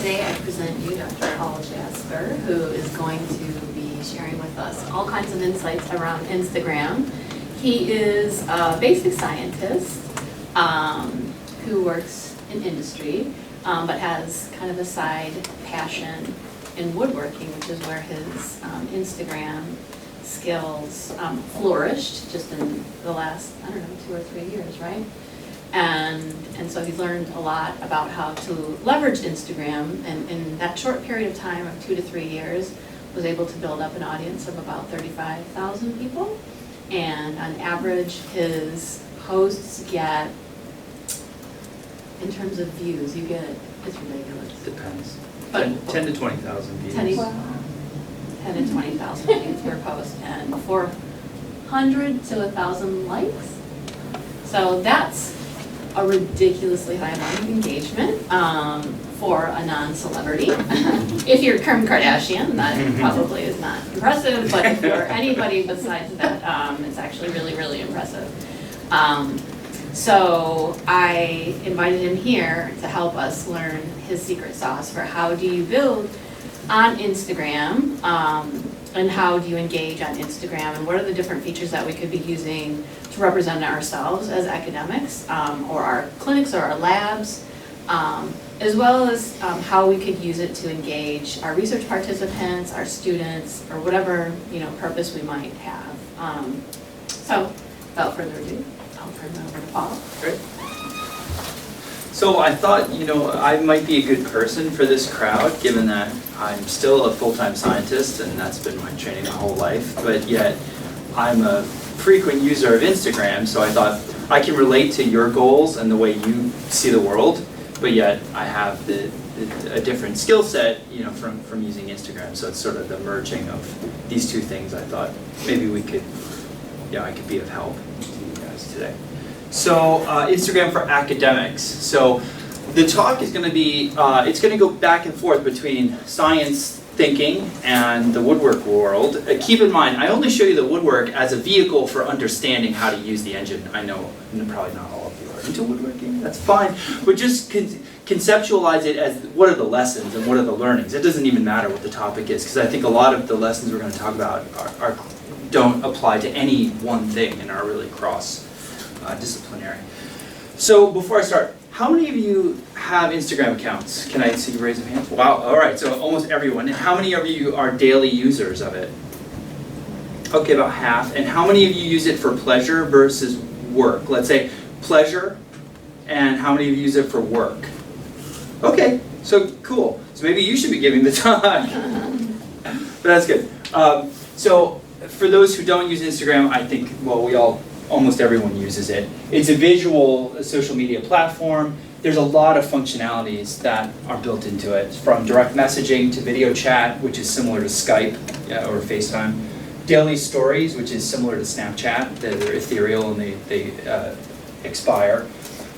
Today I present you Dr. Paul Jasper, who is going to be sharing with us all kinds of insights around Instagram. He is a basic scientist who works in industry, but has kind of a side passion in woodworking, which is where his Instagram skills flourished just in the last, I don't know, 2 or 3 years, right? And so he's learned a lot about how to leverage Instagram, and in that short period of time of 2 to 3 years, was able to build up an audience of about 35,000 people. And on average, his posts get, in terms of views, you get, it's ridiculous. Depends. But 10 to 20,000 views. 10 to 20,000 views per post, and 400 to 1,000 likes. So that's a ridiculously high amount of engagement for a non-celebrity. If you're Kim Kardashian, that probably is not impressive, but if you're anybody besides that, it's actually really, really impressive. So I invited him here to help us learn his secret sauce for how do you build on Instagram, and how do you engage on Instagram, and what are the different features that we could be using to represent ourselves as academics, or our clinics or our labs, as well as how we could use it to engage our research participants, our students, or whatever purpose we might have. So without further ado, I'll turn it over to Paul. Great. So I thought, I might be a good person for this crowd, given that I'm still a full-time scientist, and that's been my training my whole life, but yet I'm a frequent user of Instagram, so I thought I can relate to your goals and the way you see the world, but yet I have a different skill set, from using Instagram, so it's sort of the merging of these two things. I thought maybe I could be of help to you guys today. So Instagram for academics. So the talk is going to be, it's going to go back and forth between science thinking and the woodwork world. Keep in mind, I only show you the woodwork as a vehicle for understanding how to use the engine. I know probably not all of you are into woodworking, that's fine, but just conceptualize it as what are the lessons and what are the learnings. It doesn't even matter what the topic is, because I think a lot of the lessons we're going to talk about don't apply to any one thing and are really cross-disciplinary. So before I start, how many of you have Instagram accounts? Can I see you raise a hand? Wow, all right, so almost everyone. And how many of you are daily users of it? Okay, about half. And how many of you use it for pleasure versus work? Let's say pleasure, and how many of you use it for work? Okay, so cool. So maybe you should be giving the talk. But that's good. So for those who don't use Instagram, I think, almost everyone uses it. It's a visual social media platform. There's a lot of functionalities that are built into it, from direct messaging to video chat, which is similar to Skype or FaceTime. Daily stories, which is similar to Snapchat. They're ethereal and they expire.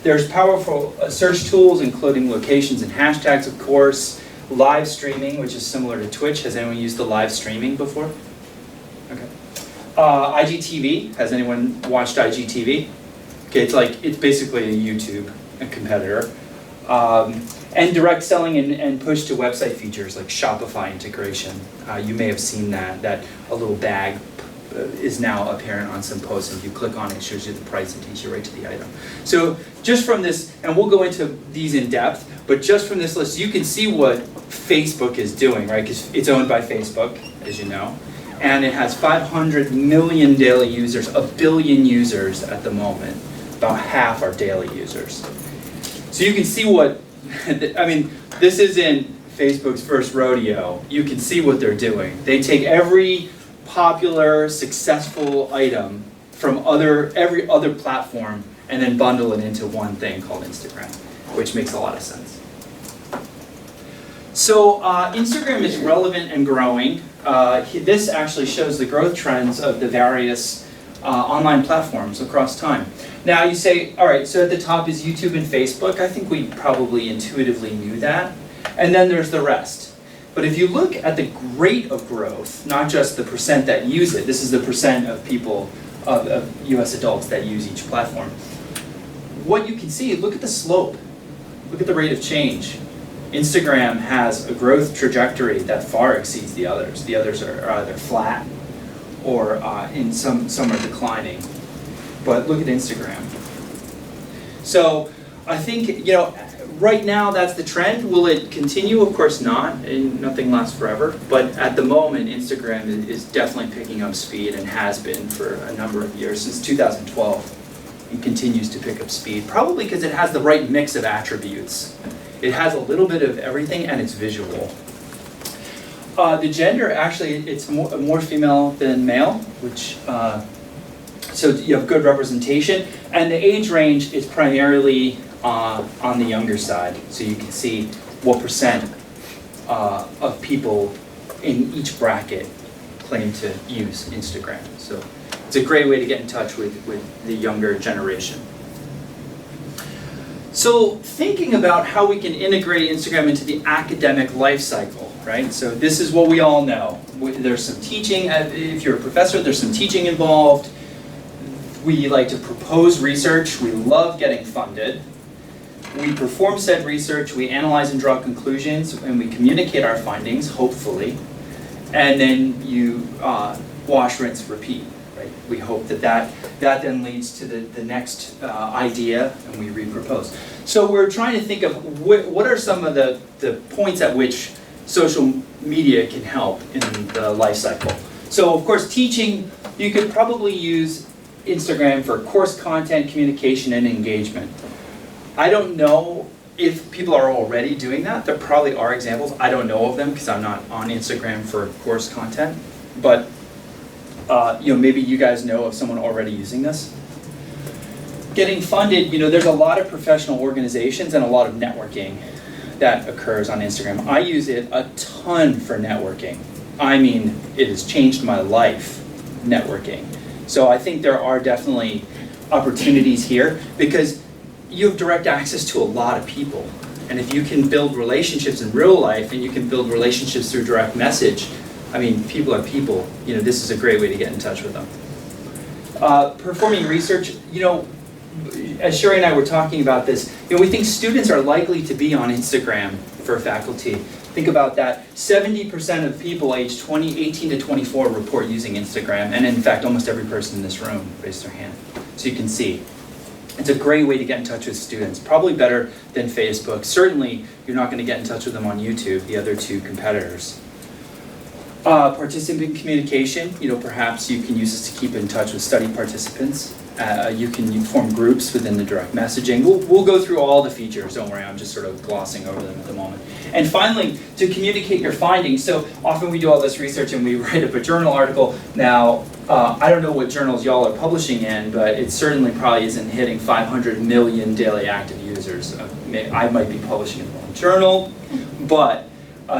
There's powerful search tools, including locations and hashtags, of course. Live streaming, which is similar to Twitch. Has anyone used the live streaming before? Okay. IGTV, has anyone watched IGTV? Okay, it's basically a YouTube competitor. And direct selling and push to website features like Shopify integration. You may have seen that a little bag is now apparent on some posts, and if you click on it, it shows you the price and takes you right to the item. So just from this, and we'll go into these in depth, but just from this list, you can see what Facebook is doing, right? Because it's owned by Facebook, as you know. And it has 500 million daily users, 1 billion users at the moment. About half are daily users. So you can see this isn't Facebook's first rodeo. You can see what they're doing. They take every popular, successful item from every other platform and then bundle it into one thing called Instagram, which makes a lot of sense. So Instagram is relevant and growing. This actually shows the growth trends of the various online platforms across time. Now you say, all right, so at the top is YouTube and Facebook. I think we probably intuitively knew that. And then there's the rest. But if you look at the rate of growth, not just the percent that use it, this is the percent of people, of US adults that use each platform. What you can see, look at the slope. Look at the rate of change. Instagram has a growth trajectory that far exceeds the others. The others are either flat or in some are declining. But look at Instagram. So I think, right now that's the trend. Will it continue? Of course not. And nothing lasts forever. But at the moment, Instagram is definitely picking up speed and has been for a number of years, since 2012. It continues to pick up speed, probably because it has the right mix of attributes. It has a little bit of everything and it's visual. The gender, actually, it's more female than male, which, so you have good representation. And the age range is primarily on the younger side. So you can see what percent of people in each bracket claim to use Instagram. So it's a great way to get in touch with the younger generation. So thinking about how we can integrate Instagram into the academic life cycle, right? So this is what we all know. There's some teaching, if you're a professor, there's some teaching involved. We like to propose research. We love getting funded. We perform said research, we analyze and draw conclusions, and we communicate our findings, hopefully. And then you wash, rinse, repeat. Right? We hope that then leads to the next idea, and we repropose. So we're trying to think of what are some of the points at which social media can help in the life cycle. So of course, teaching, you could probably use Instagram for course content, communication, and engagement. I don't know if people are already doing that. There probably are examples. I don't know of them because I'm not on Instagram for course content. But maybe you guys know of someone already using this. Getting funded, there's a lot of professional organizations and a lot of networking that occurs on Instagram. I use it a ton for networking. I mean, it has changed my life, networking. So I think there are definitely opportunities here because you have direct access to a lot of people. And if you can build relationships in real life and you can build relationships through direct message, I mean, people are people. This is a great way to get in touch with them. Performing research, as Sherry and I were talking about this, we think students are likely to be on Instagram for faculty. Think about that. 70% of people aged 18 to 24 report using Instagram. And in fact, almost every person in this room raised their hand. So you can see. It's a great way to get in touch with students, probably better than Facebook. Certainly, you're not going to get in touch with them on YouTube, the other two competitors. Participant communication, perhaps you can use this to keep in touch with study participants. You can form groups within the direct messaging. We'll go through all the features, don't worry, I'm just sort of glossing over them at the moment. And finally, to communicate your findings. So often we do all this research and we write up a journal article. Now, I don't know what journals y'all are publishing in, but it certainly probably isn't hitting 500 million daily active users. I might be publishing in the wrong journal, but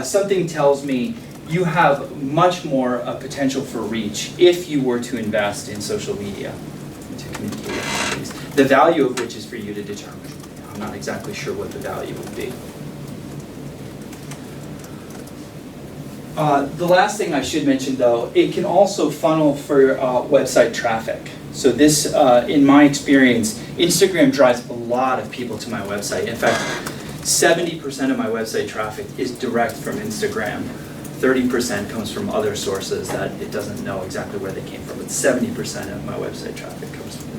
something tells me you have much more potential for reach if you were to invest in social media to communicate your findings. The value of which is for you to determine. I'm not exactly sure what the value would be. The last thing I should mention, though, it can also funnel for website traffic. So this, in my experience, Instagram drives a lot of people to my website. In fact, 70% of my website traffic is direct from Instagram. 30% comes from other sources that it doesn't know exactly where they came from, but 70% of my website traffic comes from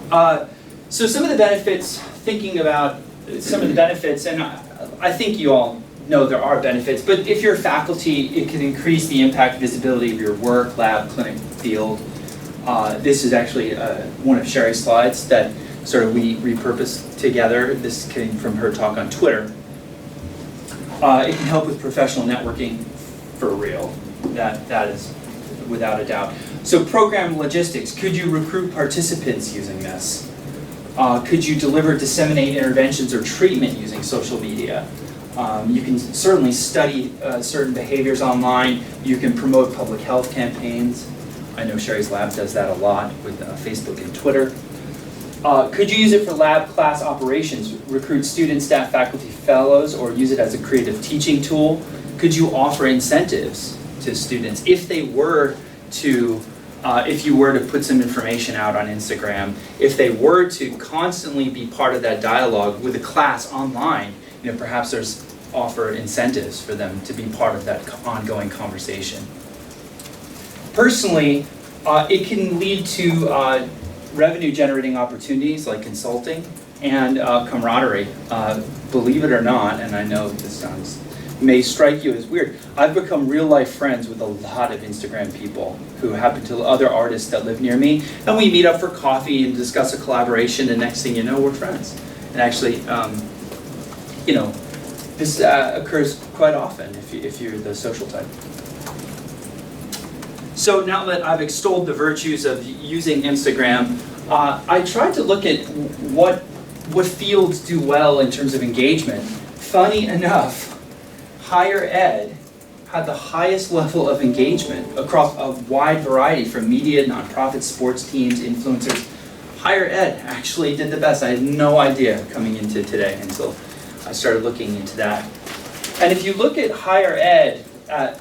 that. So some of the benefits, thinking about some of the benefits, and I think you all know there are benefits, but if you're faculty, it can increase the impact visibility of your work, lab, clinic, field. This is actually one of Sherry's slides that sort of we repurposed together. This came from her talk on Twitter. It can help with professional networking for real. That is without a doubt. So program logistics, could you recruit participants using this? Could you disseminate interventions or treatment using social media? You can certainly study certain behaviors online. You can promote public health campaigns. I know Sherry's lab does that a lot with Facebook and Twitter. Could you use it for lab class operations, recruit students, staff, faculty, fellows, or use it as a creative teaching tool? Could you offer incentives to students if they were to if you were to put some information out on Instagram, if they were to constantly be part of that dialogue with a class online, perhaps there's offer incentives for them to be part of that ongoing conversation. Personally, it can lead to revenue generating opportunities like consulting and camaraderie. Believe it or not, and I know this may strike you as weird, I've become real life friends with a lot of Instagram people who happen to other artists that live near me, and we meet up for coffee and discuss a collaboration, and next thing you know, we're friends. And actually, this occurs quite often if you're the social type. So now that I've extolled the virtues of using Instagram, I tried to look at what fields do well in terms of engagement. Funny enough, higher ed had the highest level of engagement across a wide variety from media, nonprofits, sports teams, influencers. Higher ed actually did the best. I had no idea coming into today until I started looking into that. And if you look at higher ed,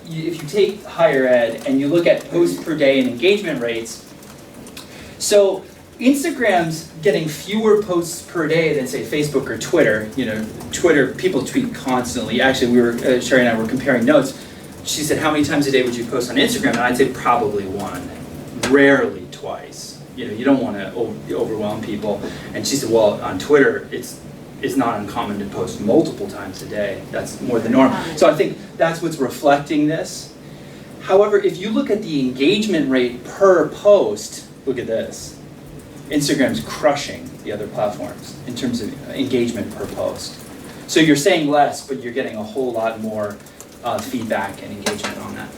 if you take higher ed and you look at posts per day and engagement rates, so Instagram's getting fewer posts per day than, say, Facebook or Twitter. Twitter, people tweet constantly. Actually, Sherry and I were comparing notes. She said, how many times a day would you post on Instagram? And I'd say probably one, rarely twice. You don't want to overwhelm people. And she said, well, on Twitter, it's not uncommon to post multiple times a day. That's more the norm. So I think that's what's reflecting this. However, if you look at the engagement rate per post, look at this. Instagram's crushing the other platforms in terms of engagement per post. So you're saying less, but you're getting a whole lot more feedback and engagement on that.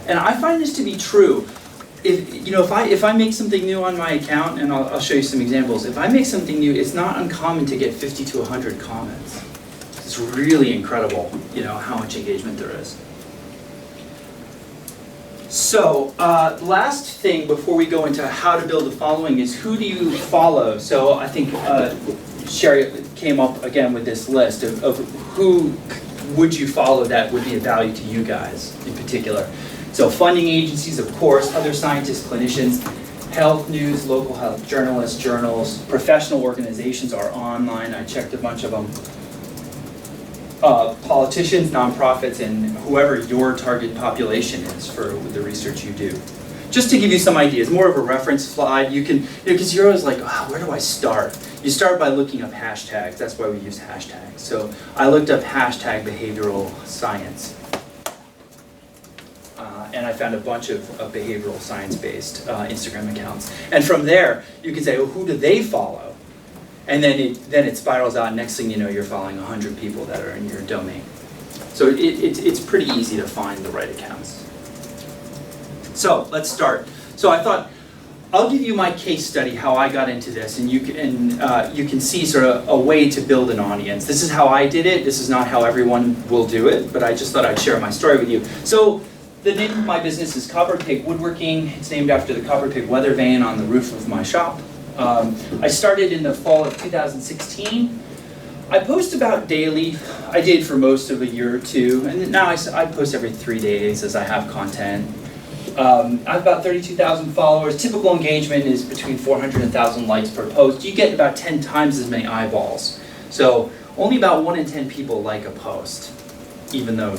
And I find this to be true. If I make something new on my account, and I'll show you some examples, if I make something new, it's not uncommon to get 50 to 100 comments. It's really incredible, how much engagement there is. So, last thing before we go into how to build a following is who do you follow? So I think Sherry came up again with this list of who would you follow that would be of value to you guys in particular. So funding agencies, of course, other scientists, clinicians, health news, local health journalists, journals, professional organizations are online. I checked a bunch of them. Politicians, nonprofits, and whoever your target population is for the research you do. Just to give you some ideas, more of a reference slide, you can, because you're always like, oh, where do I start? You start by looking up hashtags. That's why we use hashtags. So I looked up hashtag behavioral science. And I found a bunch of behavioral science-based Instagram accounts. And from there, you can say, well, who do they follow? And then it spirals out. Next thing you know, you're following 100 people that are in your domain. So it's pretty easy to find the right accounts. So let's start. So I thought I'll give you my case study, how I got into this, and you can see sort of a way to build an audience. This is how I did it. This is not how everyone will do it, but I just thought I'd share my story with you. So the name of my business is Copper Pig Woodworking. It's named after the Copper Pig weather vane on the roof of my shop. I started in the fall of 2016. I post about daily. I did for most of a year or two, and now I post every 3 days as I have content. I have about 32,000 followers. Typical engagement is between 400 and 1,000 likes per post. You get about 10 times as many eyeballs. So only about 1 in 10 people like a post, even though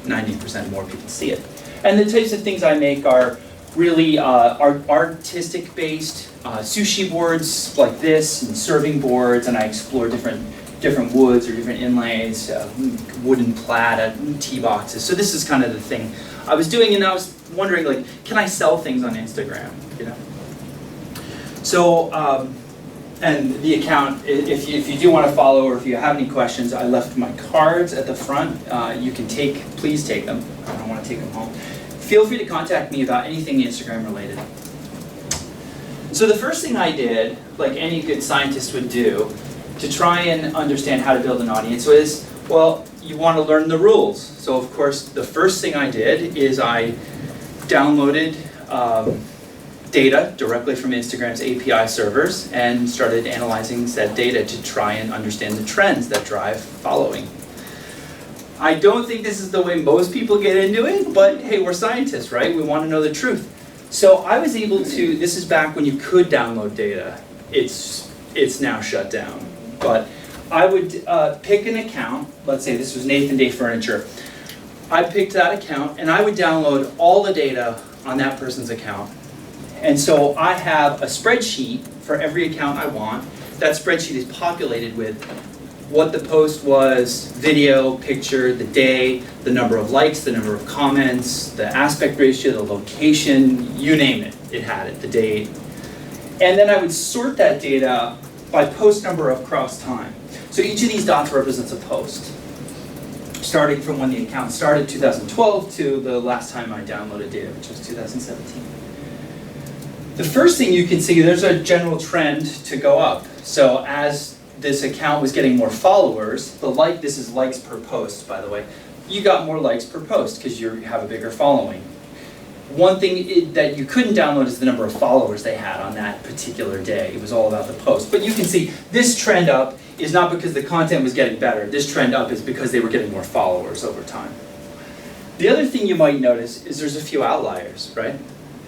90% more people see it. And the types of things I make are really artistic based, sushi boards like this, and serving boards, and I explore different woods or different inlays, wooden plaid, tea boxes. So this is kind of the thing I was doing, and I was wondering, like, can I sell things on Instagram? So, and the account, if you do want to follow, or if you have any questions, I left my cards at the front. You can please take them. I don't want to take them home. Feel free to contact me about anything Instagram related. So the first thing I did, like any good scientist would do, to try and understand how to build an audience was, well, you want to learn the rules. So of course, the first thing I did is I downloaded data directly from Instagram's API servers and started analyzing said data to try and understand the trends that drive following. I don't think this is the way most people get into it, but hey, we're scientists, right? We want to know the truth. So I was able to, this is back when you could download data. It's now shut down. But I would pick an account, let's say this was Nathan Day Furniture. I picked that account and I would download all the data on that person's account. And so I have a spreadsheet for every account I want. That spreadsheet is populated with what the post was, video, picture, the day, the number of likes, the number of comments, the aspect ratio, the location, you name it, it had it, the date. And then I would sort that data by post number across time. So each of these dots represents a post, starting from when the account started, 2012, to the last time I downloaded data, which was 2017. The first thing you can see, there's a general trend to go up. So as this account was getting more followers, this is likes per post, by the way. You got more likes per post because you have a bigger following. One thing that you couldn't download is the number of followers they had on that particular day. It was all about the post. But you can see this trend up is not because the content was getting better. This trend up is because they were getting more followers over time. The other thing you might notice is there's a few outliers, right?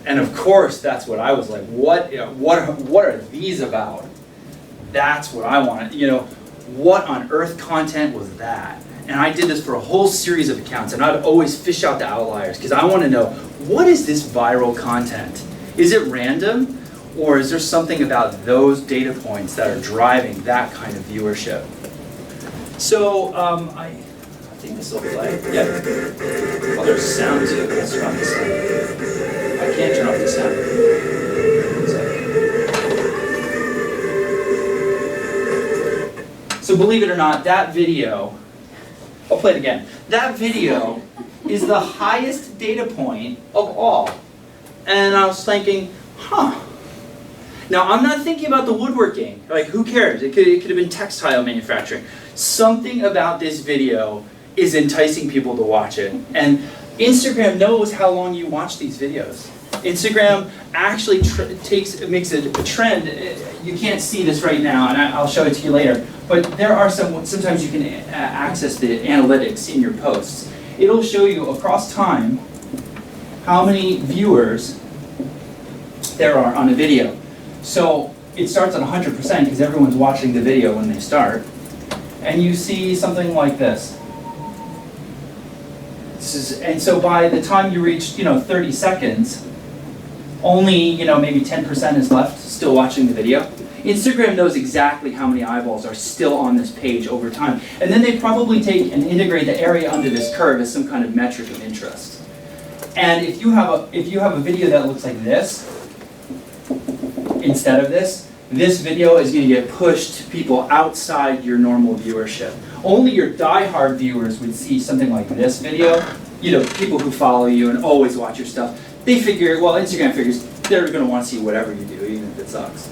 And of course, that's what I was like, what are these about? That's what I want. What on earth content was that? And I did this for a whole series of accounts, and I'd always fish out the outliers because I want to know, what is this viral content? Is it random, or is there something about those data points that are driving that kind of viewership? So I think this will play. Yeah. Oh, there's sound too. Let's turn off the sound. I can't turn off the sound. One second. So believe it or not, that video, I'll play it again. That video is the highest data point of all. And I was thinking, Now I'm not thinking about the woodworking. Like, who cares? It could have been textile manufacturing. Something about this video is enticing people to watch it. And Instagram knows how long you watch these videos. Instagram actually makes a trend. You can't see this right now, and I'll show it to you later. But there are sometimes you can access the analytics in your posts. It'll show you across time how many viewers there are on a video. So it starts at 100% because everyone's watching the video when they start. And you see something like this. And so by the time you reach 30 seconds, only maybe 10% is left still watching the video. Instagram knows exactly how many eyeballs are still on this page over time. And then they probably take and integrate the area under this curve as some kind of metric of interest. And if you have a video that looks like this, instead of this video is going to get pushed to people outside your normal viewership. Only your die-hard viewers would see something like this video. People who follow you and always watch your stuff. They figure, Instagram figures they're going to want to see whatever you do, even if it sucks.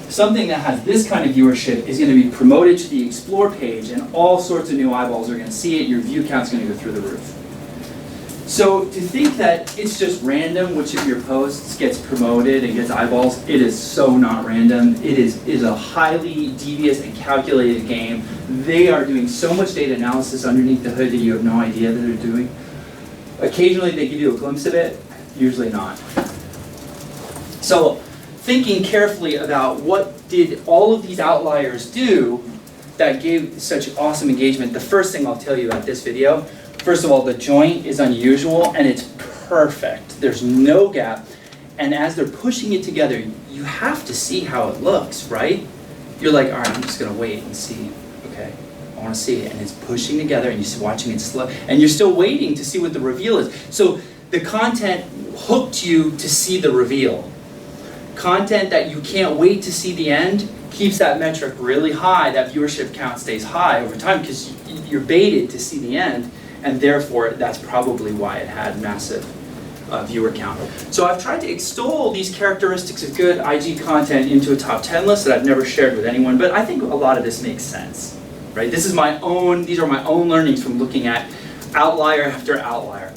Something that has this kind of viewership is going to be promoted to the Explore page, and all sorts of new eyeballs are going to see it. Your view count's going to go through the roof. So to think that it's just random which of your posts gets promoted and gets eyeballs, it is so not random. It is a highly devious and calculated game. They are doing so much data analysis underneath the hood that you have no idea that they're doing. Occasionally they give you a glimpse of it, usually not. So thinking carefully about what did all of these outliers do that gave such awesome engagement, the first thing I'll tell you about this video, first of all, the joint is unusual and it's perfect. There's no gap. And as they're pushing it together, you have to see how it looks, right? You're like, all right, I'm just going to wait and see. Okay, I want to see it. And it's pushing together and you're watching it slow. And you're still waiting to see what the reveal is. So the content hooked you to see the reveal. Content that you can't wait to see the end keeps that metric really high. That viewership count stays high over time because you're baited to see the end. And therefore, that's probably why it had massive viewer count. So I've tried to extol these characteristics of good IG content into a top 10 list that I've never shared with anyone, but I think a lot of this makes sense, right? These are my own learnings from looking at outlier after outlier.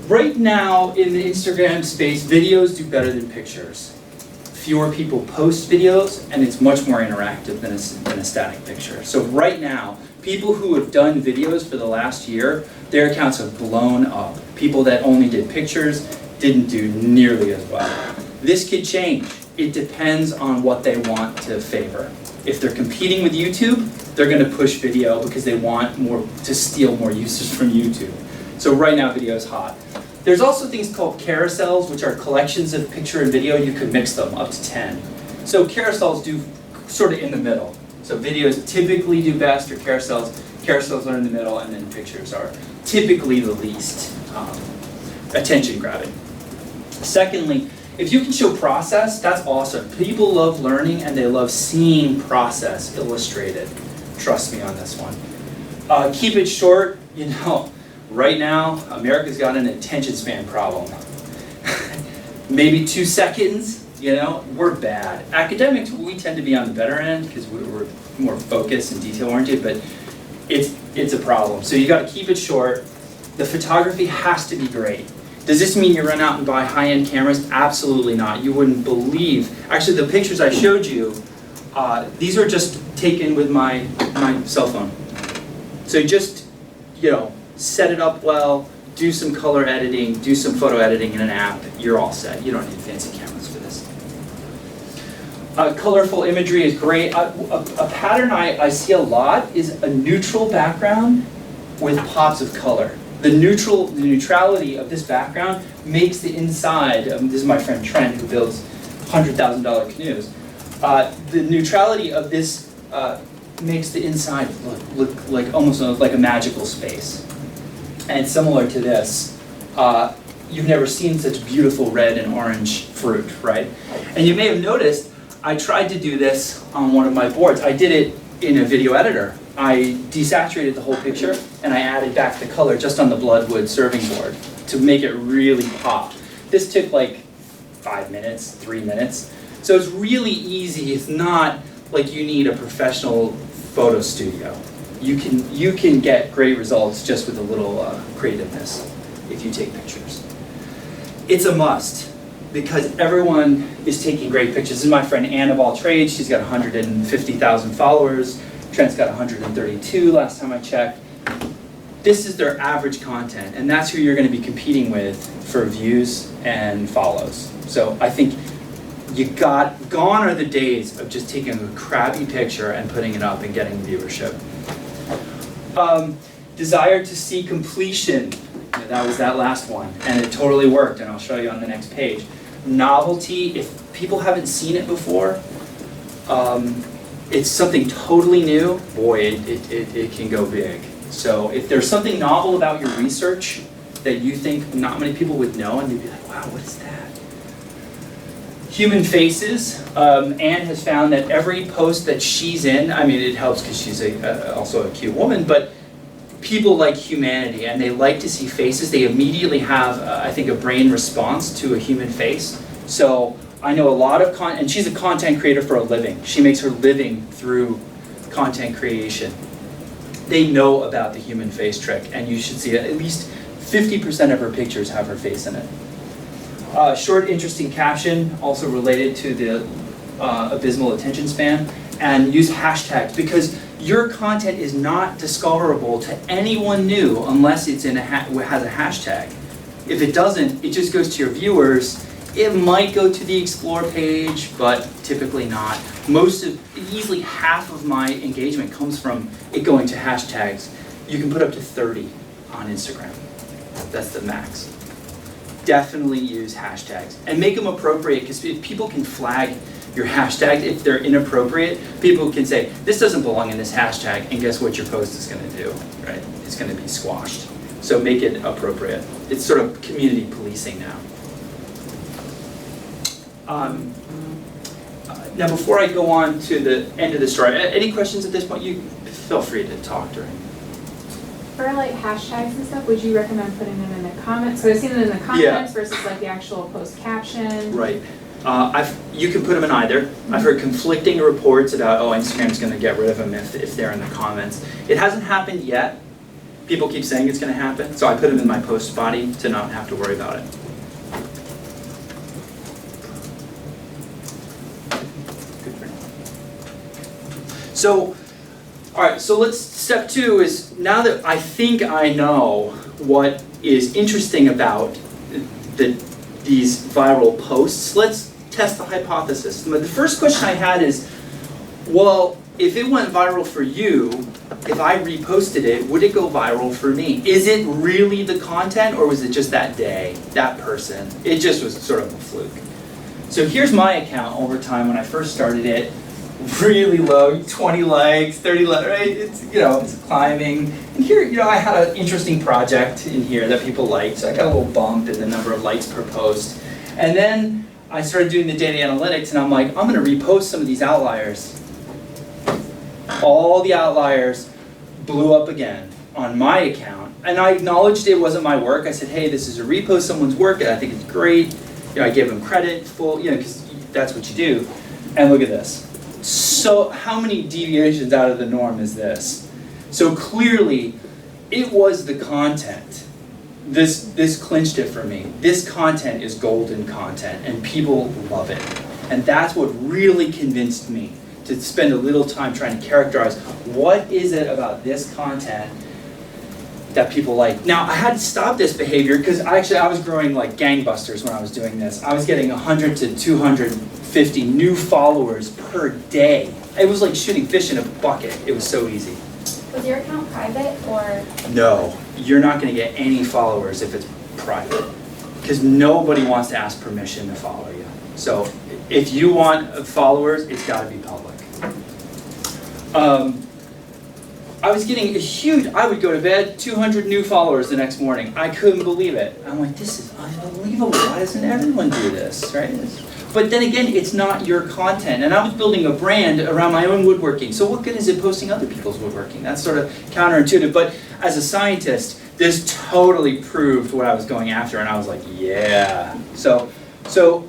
Right now, in the Instagram space, videos do better than pictures. Fewer people post videos, and it's much more interactive than a static picture. So right now, People who have done videos for the last year, their accounts have blown up. People that only did pictures didn't do nearly as well. This could change. It depends on what they want to favor. If they're competing with YouTube, they're going to push video because they want more to steal more users from YouTube. So right now, video is hot. There's also things called carousels, which are collections of picture and video. You could mix them up to 10. So carousels do sort of in the middle. So videos typically do best, or carousels are in the middle, and then pictures are typically the least attention grabbing. Secondly, if you can show process, that's awesome. People love learning and they love seeing process illustrated. Trust me on this one. Keep it short. You know, right now, America's got an attention span problem. Maybe 2 seconds, you know, we're bad. Academics, we tend to be on the better end because we're more focused and detail oriented, but it's a problem. So you got to keep it short. The photography has to be great. Does this mean you run out and buy high-end cameras? Absolutely not. You wouldn't believe. Actually, the pictures I showed you, these are just taken with my cell phone. So just, you know, set it up well, do some color editing, do some photo editing in an app, you're all set. You don't need fancy cameras for this. Colorful imagery is great. A pattern I see a lot is a neutral background with pops of color. The neutrality of this background makes the inside, this is my friend Trent who builds $100,000 canoes. The neutrality of this makes the inside look like almost like a magical space. And similar to this, you've never seen such beautiful red and orange fruit, right? And you may have noticed, I tried to do this on one of my boards. I did it in a video editor. I desaturated the whole picture and I added back the color just on the Bloodwood serving board to make it really pop. This took like 5 minutes, 3 minutes. So it's really easy. It's not like you need a professional photo studio. You can get great results just with a little creativeness if you take pictures. It's a must because everyone is taking great pictures. This is my friend Ann of all trades. She's got 150,000 followers. Trent's got 132 last time I checked. This is their average content, and that's who you're going to be competing with for views and follows. So I think gone are the days of just taking a crappy picture and putting it up and getting viewership. Desire to see completion. That was that last one, and it totally worked, and I'll show you on the next page. Novelty, if people haven't seen it before, it's something totally new, boy, it can go big. So if there's something novel about your research that you think not many people would know, and you'd be like, wow, what is that? Human faces. Anne has found that every post that she's in, I mean, it helps because she's also a cute woman, but people like humanity and they like to see faces. They immediately have, I think, a brain response to a human face. So I know a lot of and she's a content creator for a living. She makes her living through content creation. They know about the human face trick, and you should see it. At least 50% of her pictures have her face in it. Short, interesting caption, also related to the abysmal attention span, and use hashtags because your content is not discoverable to anyone new unless it's in has a hashtag. If it doesn't, it just goes to your viewers. It might go to the explore page, but typically not. Easily half of my engagement comes from it going to hashtags. You can put up to 30 on Instagram. That's the max. Definitely use hashtags and make them appropriate, because if people can flag your hashtag, if they're inappropriate, people can say, this doesn't belong in this hashtag, and guess what your post is going to do, right? It's going to be squashed. So make it appropriate. It's sort of community policing now. Now, before I go on to the end of the story, any questions at this point? You feel free to talk during. For like hashtags and stuff, would you recommend putting them in the comments? So I've seen them in the comments versus like the actual post caption. Right. You can put them in either. Mm-hmm. I've heard conflicting reports about, Instagram's going to get rid of them if they're in the comments. It hasn't happened yet. People keep saying it's going to happen, so I put them in my post body to not have to worry about it. So All right, so step 2 is, now that I think I know what is interesting about these viral posts, let's test the hypothesis. The first question I had is, well, if it went viral for you, if I reposted it, would it go viral for me? Is it really the content, or was it just that day, that person? It just was sort of a fluke. So here's my account over time when I first started it. Really low, 20 likes, 30 likes, right? It's, it's climbing. And here, I had an interesting project in here that people liked, so I got a little bump in the number of likes per post. And then I started doing the data analytics, and I'm like, I'm gonna repost some of these outliers. All the outliers blew up again on my account. And I acknowledged it wasn't my work. I said, hey, this is a repost of someone's work, and I think it's great. I gave them credit, because that's what you do. And look at this. So how many deviations out of the norm is this? So clearly, it was the content. This clinched it for me. This content is golden content, and people love it. And that's what really convinced me to spend a little time trying to characterize what is it about this content that people like. Now, I had to stop this behavior because I was growing like gangbusters when I was doing this. I was getting 100 to 250 new followers per day. It was like shooting fish in a bucket. It was so easy. Was your account private or? No, you're not going to get any followers if it's private, because nobody wants to ask permission to follow you. So if you want followers, it's got to be public. I was getting I would go to bed, 200 new followers the next morning. I couldn't believe it. I'm like, this is unbelievable. Why doesn't everyone do this, right? But then again, it's not your content. And I was building a brand around my own woodworking. So what good is it posting other people's woodworking? That's sort of counterintuitive. But as a scientist, this totally proved what I was going after. And I was like, yeah. So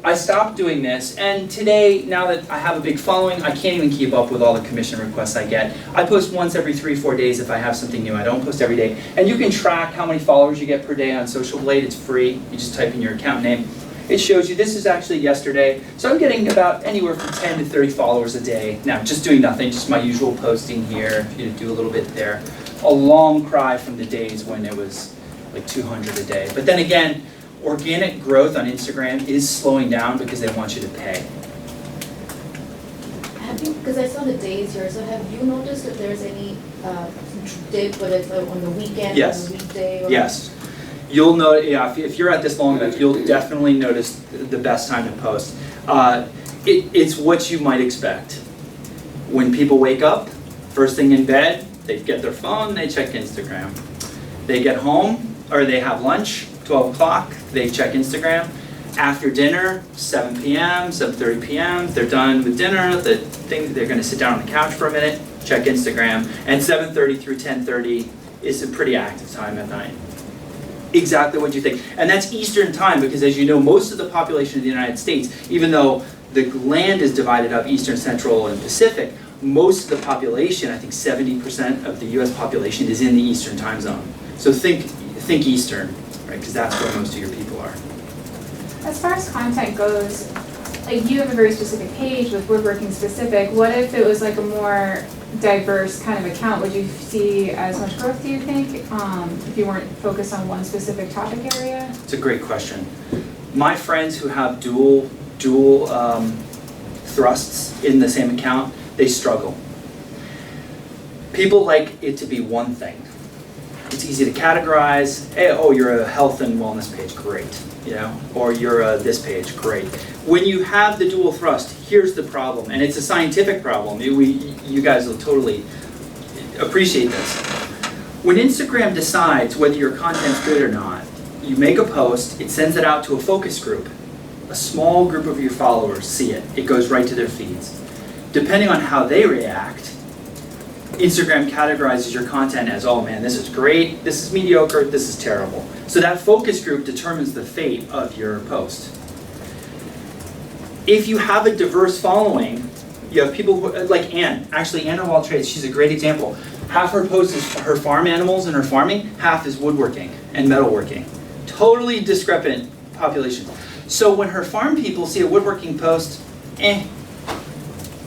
I stopped doing this, and today, now that I have a big following, I can't even keep up with all the commission requests I get. I post once every 3-4 days if I have something new. I don't post every day. And you can track how many followers you get per day on Social Blade. It's free. You just type in your account name. It shows you, this is actually yesterday. So I'm getting about anywhere from 10 to 30 followers a day. Now, just doing nothing, just my usual posting here, do a little bit there. A long cry from the days when it was like 200 a day. But then again, organic growth on Instagram is slowing down because they want you to pay. Have you, because I saw the days here, so have you noticed if there's any dip, whether it's on the weekend or Yes. the weekday? Or? Yes. You'll know, yeah, if you're at this long enough, you'll definitely notice the best time to post. It's what you might expect. When people wake up, first thing in bed, they get their phone, they check Instagram. They get home, or they have lunch, 12 o'clock, they check Instagram. After dinner, 7 p.m., 7:30 p.m., they're done with dinner, they're gonna sit down on the couch for a minute, check Instagram, and 7:30 through 10:30 is a pretty active time at night. Exactly what you think. And that's Eastern time, because as you know, most of the population of the United States, even though the land is divided up Eastern, Central, and Pacific, most of the population, I think 70% of the US population is in the Eastern time zone. So think Eastern, right? Because that's where most of your people are. As far as content goes, like you have a very specific page with woodworking specific. What if it was like a more diverse kind of account? Would you see as much growth, do you think, if you weren't focused on one specific topic area? It's a great question. My friends who have dual thrusts in the same account, they struggle. People like it to be one thing. It's easy to categorize. Hey, oh, you're a health and wellness page, great. Or you're a this page, great. When you have the dual thrust, here's the problem, and it's a scientific problem. You guys will totally appreciate this. When Instagram decides whether your content's good or not, you make a post, it sends it out to a focus group. A small group of your followers see it. It goes right to their feeds. Depending on how they react, Instagram categorizes your content as, oh man, this is great, this is mediocre, this is terrible. So that focus group determines the fate of your post. If you have a diverse following, you have people who, like Anne of all trades, she's a great example. Half her post is her farm animals and her farming, half is woodworking and metalworking. Totally discrepant populations. So when her farm people see a woodworking post, and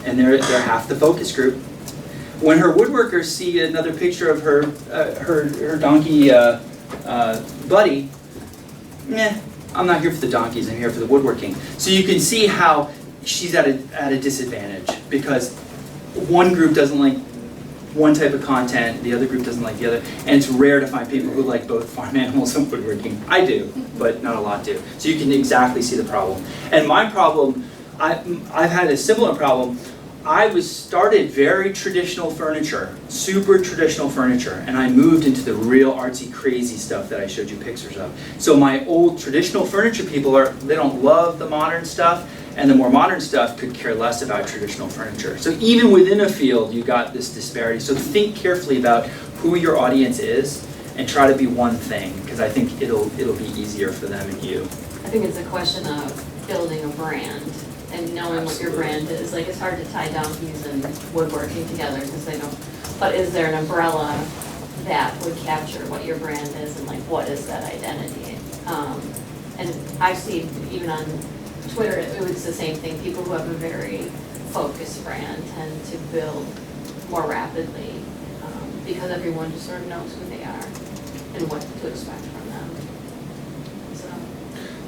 they're half the focus group. when her woodworkers see another picture of her her donkey buddy, I'm not here for the donkeys, I'm here for the woodworking. So you can see how she's at a disadvantage because one group doesn't like one type of content, the other group doesn't like the other, and it's rare to find people who like both farm animals and woodworking. I do, but not a lot do. So you can exactly see the problem. And my problem, I've had a similar problem. I started very traditional furniture, super traditional furniture, and I moved into the real artsy crazy stuff that I showed you pictures of. So my old traditional furniture people they don't love the modern stuff, and the more modern stuff could care less about traditional furniture. So even within a field, you got this disparity. So think carefully about who your audience is and try to be one thing, because I think it'll be easier for them and you. I think it's a question of building a brand and knowing what your brand is. Like, it's hard to tie donkeys and woodworking together because they don't, but is there an umbrella that would capture what your brand is and like what is that identity? And I've seen even on Twitter, it was the same thing. People who have a very focused brand tend to build more rapidly because everyone just sort of knows who they are and what to expect from them. So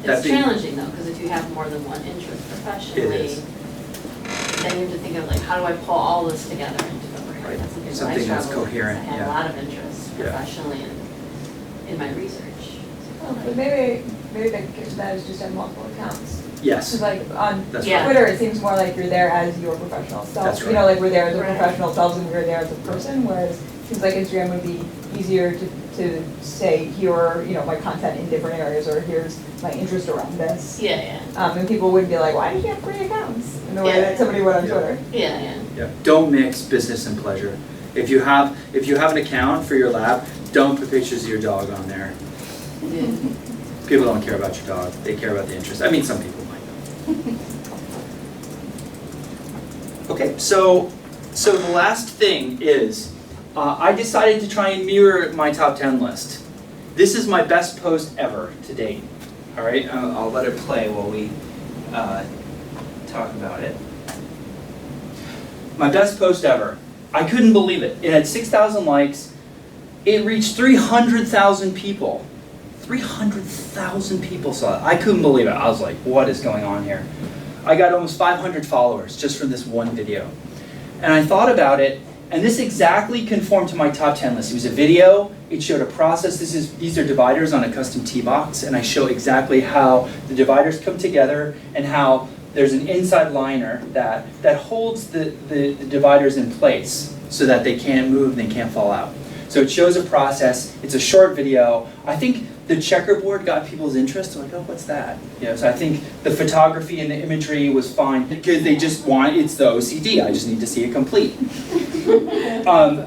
it's challenging though, because if you have more than one interest professionally, then you have to think of like, how do I pull all this together into a brand? Right. That's a big Something that's coherent. I had a lot of interest professionally in my research. But maybe the that is just have multiple accounts. Yes. Because like on That's right. Twitter, it seems more like you're there as your professional self. That's right. You know, like we're there as a Right. professional selves and we're there as a person, whereas it seems like Instagram would be easier to say, here are, you know, my content in different areas, or here's my interest around this. Yeah. And people wouldn't be like, why did you have 3 accounts? In the way that somebody would on Twitter. Yeah. Yeah. Don't mix business and pleasure. If you have an account for your lab, don't put pictures of your dog on there. Yeah. People don't care about your dog. They care about the interest. I mean, some people might. Okay, so the last thing is, I decided to try and mirror my top 10 list. This is my best post ever to date. All right, I'll let it play while we talk about it. My best post ever. I couldn't believe it. It had 6,000 likes. It reached 300,000 people. 300,000 people saw it. I couldn't believe it. I was like, what is going on here? I got almost 500 followers just from this one video. And I thought about it, and this exactly conformed to my top 10 list. It was a video, it showed a process. These are dividers on a custom tee box, and I show exactly how the dividers come together and how there's an inside liner that holds the dividers in place so that they can't move and they can't fall out. So it shows a process. It's a short video. I think the checkerboard got people's interest. They're like, oh, what's that? You know, so I think the photography and the imagery was fine because they just want, it's the OCD. I just need to see it complete.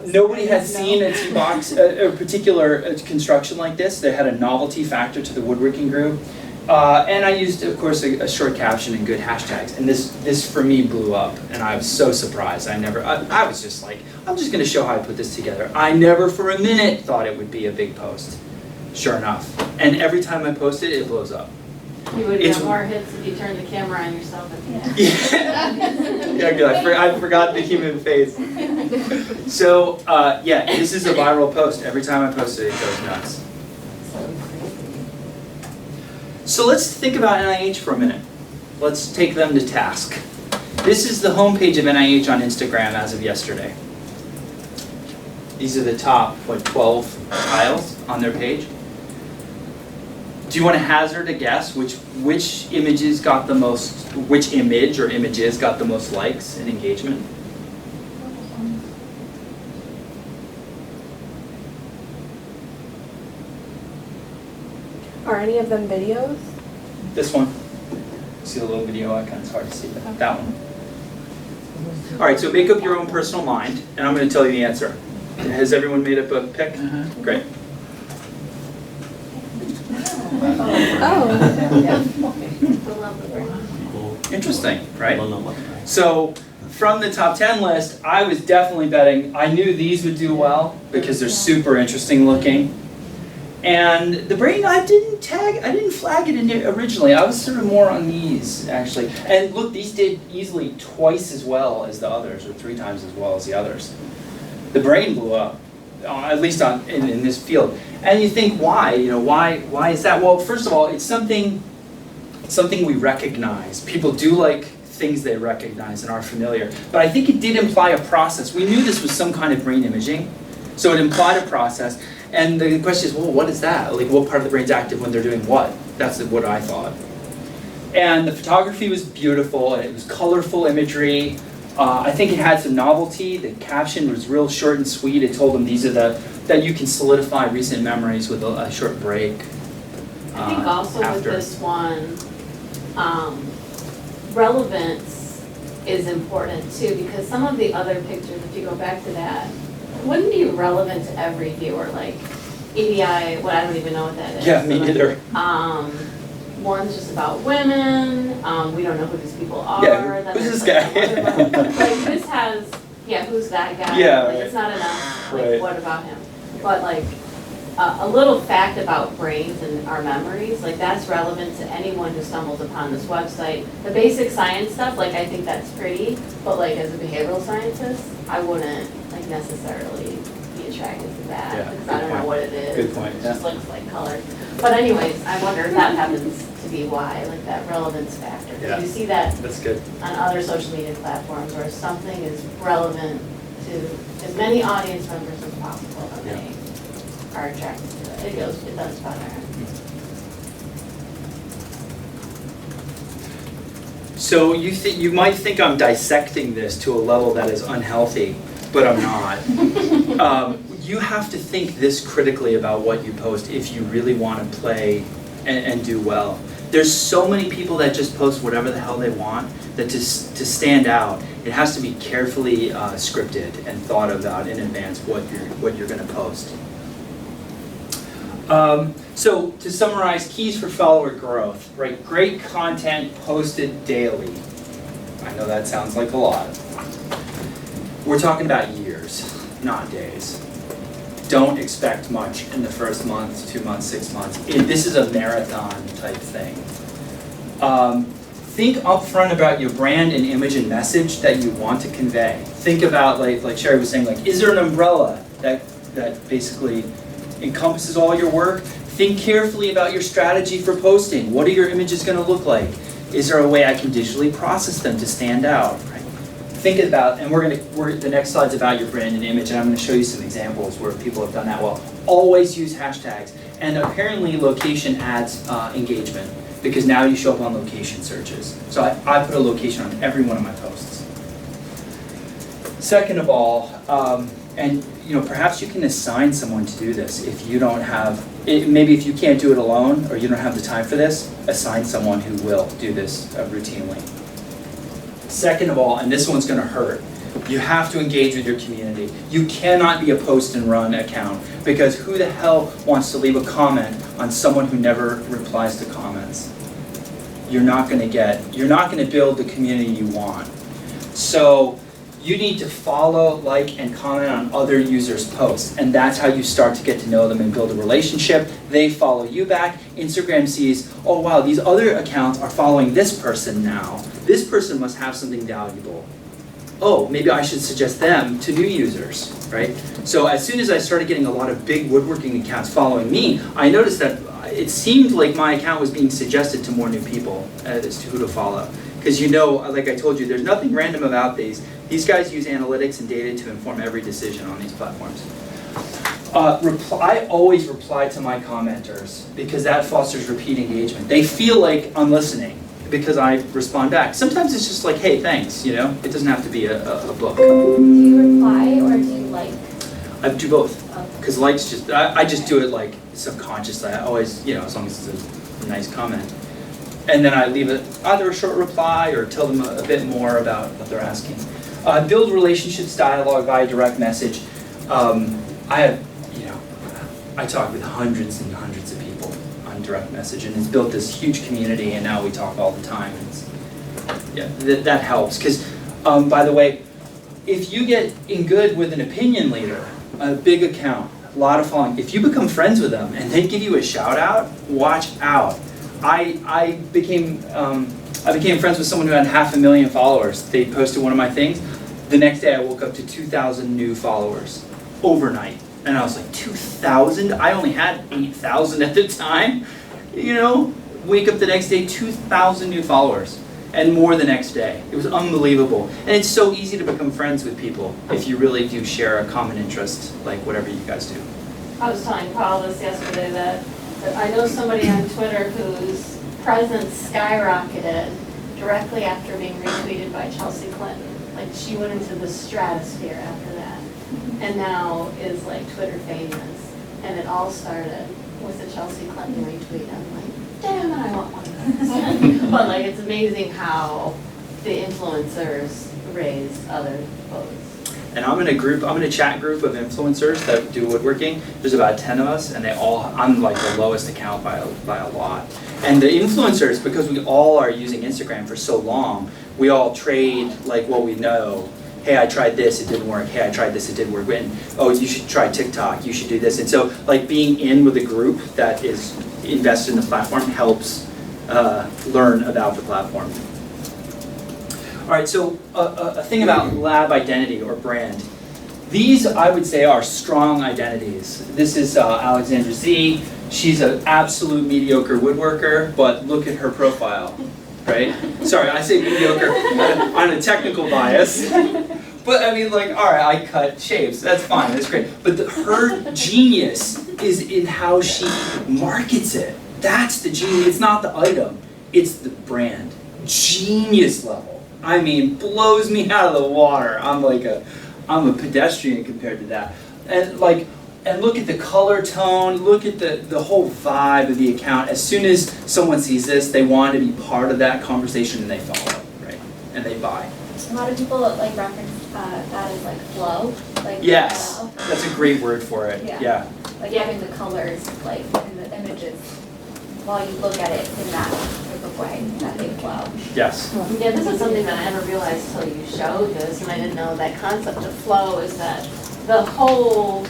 Nobody had seen a tee box, a particular construction like this. They had a novelty factor to the woodworking group. And I used, of course, a short caption and good hashtags. And this for me blew up, and I was so surprised. I was just like, I'm just going to show how I put this together. I never for a minute thought it would be a big post. Sure enough. And every time I post it, it blows up. You would get more hits if you turned the camera on yourself at the end. Yeah, good. I forgot the human face. So, yeah, this is a viral post. Every time I post it, it goes nuts. So let's think about NIH for a minute. Let's take them to task. This is the homepage of NIH on Instagram as of yesterday. These are the top, 12 tiles on their page. Do you want to hazard a guess which images got the most, which image or images got the most likes and engagement? Are any of them videos? This one. See the little video icon? It's hard to see, but that one. All right, so make up your own personal mind, and I'm going to tell you the answer. Has everyone made up a pick? Great. Interesting, right? So from the top 10 list, I was definitely betting, I knew these would do well because they're super interesting looking. And the brain, I didn't flag it in there originally. I was sort of more on these, actually. And look, these did easily twice as well as the others, or 3 times as well as the others. the brain blew up, at least in this field. And you think, why? Why is that? Well, first of all, it's something we recognize. People do like things they recognize and are familiar. But I think it did imply a process. We knew this was some kind of brain imaging, so it implied a process. And the question is, well, what is that? Like, what part of the brain's active when they're doing what? That's what I thought. And the photography was beautiful, and it was colorful imagery. I think it had some novelty. The caption was real short and sweet. It told them these are that you can solidify recent memories with a short break. I think also with this one, relevance is important too, because some of the other pictures, if you go back to that, wouldn't be relevant to every viewer, like EDI, I don't even know what that is. Yeah, me neither. One's just about women, we don't know who these people are. Yeah, then who's this there's guy? like this has, who's that guy? Yeah, Like, right. it's not enough, like, Right. what about him? But like, a little fact about brains and our memories, like that's relevant to anyone who stumbles upon this website. The basic science stuff, like I think that's pretty, but like as a behavioral scientist, I wouldn't like necessarily be attracted to that, Yeah, because good I don't know point. what it is. Good point, It yeah. just looks like color. But anyways, I wonder if that happens to be why, like that relevance factor. 'Cause Yeah. you see that That's good. on other social media platforms where something is relevant to as many audience members as possible, and they are attracted to it. It does better. So you might think I'm dissecting this to a level that is unhealthy, but I'm not. You have to think this critically about what you post if you really want to play and do well. There's so many people that just post whatever the hell they want that to stand out, it has to be carefully scripted and thought about in advance what you're going to post. So to summarize, keys for follower growth, right? Great content posted daily. I know that sounds like a lot. We're talking about years, not days. Don't expect much in the first month, 2 months, 6 months. This is a marathon type thing. Think upfront about your brand and image and message that you want to convey. Think about, like Sherry was saying, like, is there an umbrella that basically encompasses all your work? Think carefully about your strategy for posting. What are your images going to look like? Is there a way I can digitally process them to stand out? Right? Think about, and the next slide's about your brand and image, and I'm going to show you some examples where people have done that well. Always use hashtags, and apparently location adds engagement, because now you show up on location searches. So I put a location on every one of my posts. Second of all, and perhaps you can assign someone to do this if you don't have, maybe if you can't do it alone or you don't have the time for this, assign someone who will do this routinely. Second of all, and this one's going to hurt, you have to engage with your community. You cannot be a post and run account, because who the hell wants to leave a comment on someone who never replies to comments? You're not going to build the community you want. So you need to follow, like, and comment on other users' posts, and that's how you start to get to know them and build a relationship. They follow you back. Instagram sees, oh wow, these other accounts are following this person now. This person must have something valuable. Oh, maybe I should suggest them to new users, right? So as soon as I started getting a lot of big woodworking accounts following me, I noticed that it seemed like my account was being suggested to more new people as to who to follow. Because like I told you, there's nothing random about these. These guys use analytics and data to inform every decision on these platforms. I always reply to my commenters, because that fosters repeat engagement. They feel like I'm listening because I respond back. Sometimes it's just like, hey, thanks, it doesn't have to be a book. Do you reply or do you like? I do both, because likes I just do it like subconsciously. I always, as long as it's a nice comment. And then I leave it either a short reply or tell them a bit more about what they're asking. Build relationships, dialogue via direct message. I talk with hundreds and hundreds of people on direct message, and it's built this huge community, and now we talk all the time. That helps, because, by the way, if you get in good with an opinion leader, a big account, a lot of following, if you become friends with them and they give you a shout out, watch out. I became friends with someone who had 500,000 followers. They posted one of my things. The next day I woke up to 2,000 new followers overnight. And I was like, 2,000? I only had 8,000 at the time. You know, wake up the next day, 2,000 new followers. And more the next day. It was unbelievable. And it's so easy to become friends with people if you really do share a common interest, like whatever you guys do. I was telling Paul this yesterday that I know somebody on Twitter whose presence skyrocketed directly after being retweeted by Chelsea Clinton. Like she went into the stratosphere after that, and now is like Twitter famous. And it all started with the Chelsea Clinton retweet. I'm like, damn it, I want one of those. But like, it's amazing how the influencers raise other votes. And I'm in a chat group of influencers that do woodworking. There's about 10 of us, and I'm like the lowest account by a lot. And the influencers, because we all are using Instagram for so long, we all trade like what we know. Hey, I tried this, it didn't work. Hey, I tried this, it didn't work. And oh, you should try TikTok, you should do this. And so like being in with a group that is invested in the platform helps learn about the platform. All right, so a thing about lab identity or brand. These, I would say, are strong identities. This is Alexandra Z. She's an absolute mediocre woodworker, but look at her profile, right? Sorry, I say mediocre on a technical bias. But I mean, like, all right, I cut shapes. That's fine, that's great. But her genius is in how she markets it. That's the genius. It's not the item, it's the brand. Genius level. I mean, blows me out of the water. I'm a pedestrian compared to that. And look at the color tone, look at the whole vibe of the account. As soon as someone sees this, they want to be part of that conversation and they follow, right? And they buy. A lot of people like reference that as like flow. Like yes, that's a great word for it. Yeah. Like having the colors like in the images while you look at it in that type of way, that they flow. Yes. Yeah, this is something that I never realized till you showed this, and I didn't know that concept of flow is that the whole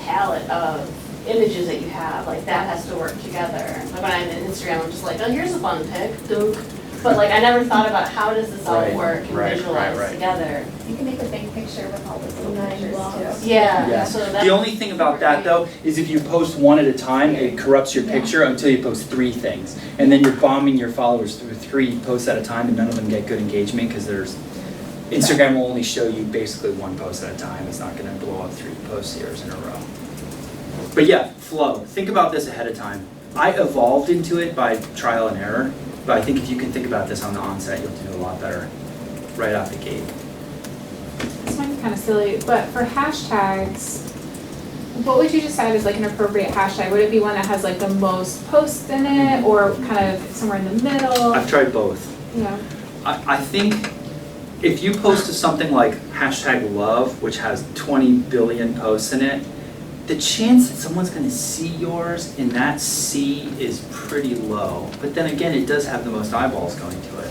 palette of images that you have, like that has to work together. Like when I'm in Instagram, I'm just like, oh, here's a fun pic, dunk. But like I never thought about how does this all work and visualize together. You can make a big picture with all those little pictures too. Yeah. Yes. So that's the only thing about that though is if you post one at a time, it corrupts your picture until you post 3 things. And then you're bombing your followers through 3 posts at a time and none of them get good engagement because Instagram will only show you basically 1 post at a time. It's not going to blow up 3 post years in a row. But yeah, flow. Think about this ahead of time. I evolved into it by trial and error, but I think if you can think about this on the onset, you'll do a lot better right out the gate. This might be kind of silly, but for hashtags, what would you decide is like an appropriate hashtag? Would it be one that has like the most posts in it, or kind of somewhere in the middle? I've tried both. Yeah. I think if you post to something like #love, which has 20 billion posts in it, the chance that someone's going to see yours in that sea is pretty low. But then again, it does have the most eyeballs going to it.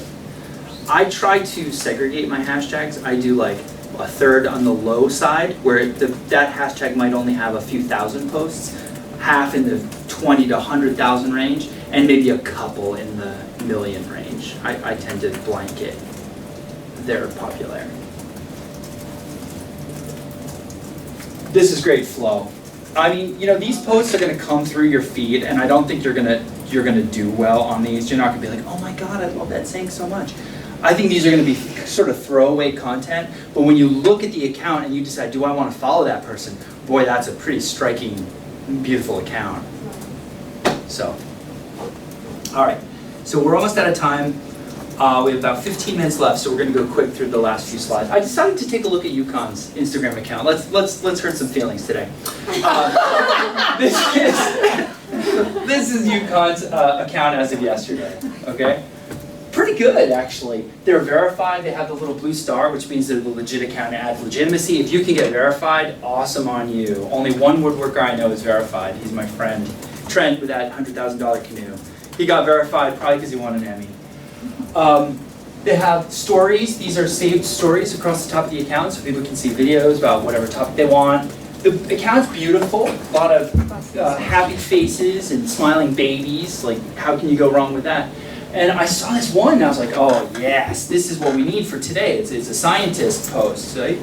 I try to segregate my hashtags. I do like a third on the low side, where that hashtag might only have a few thousand posts, half in the 20 to 100,000 range, and maybe a couple in the million range. I tend to blanket their popularity. This is great flow. I mean, you know, these posts are going to come through your feed, and I don't think you're going to do well on these. You're not going to be like, oh my God, I love that saying so much. I think these are going to be sort of throwaway content, but when you look at the account and you decide, do I want to follow that person? Boy, that's a pretty striking, beautiful account. So, all right. So we're almost out of time. We have about 15 minutes left, so we're going to go quick through the last few slides. I decided to take a look at UConn's Instagram account. Let's hurt some feelings today. This is UConn's account as of yesterday. Okay, pretty good actually. They're verified. They have the little blue star, which means they're the legit account and adds legitimacy. If you can get verified, awesome on you. Only one woodworker I know is verified. He's my friend Trent with that $100,000 canoe. He got verified probably because he won an Emmy. They have stories. These are saved stories across the top of the account, so people can see videos about whatever topic they want. The account's beautiful. A lot of happy faces and smiling babies. Like, how can you go wrong with that? And I saw this one, and I was like, oh yes, this is what we need for today. It's a scientist post, right?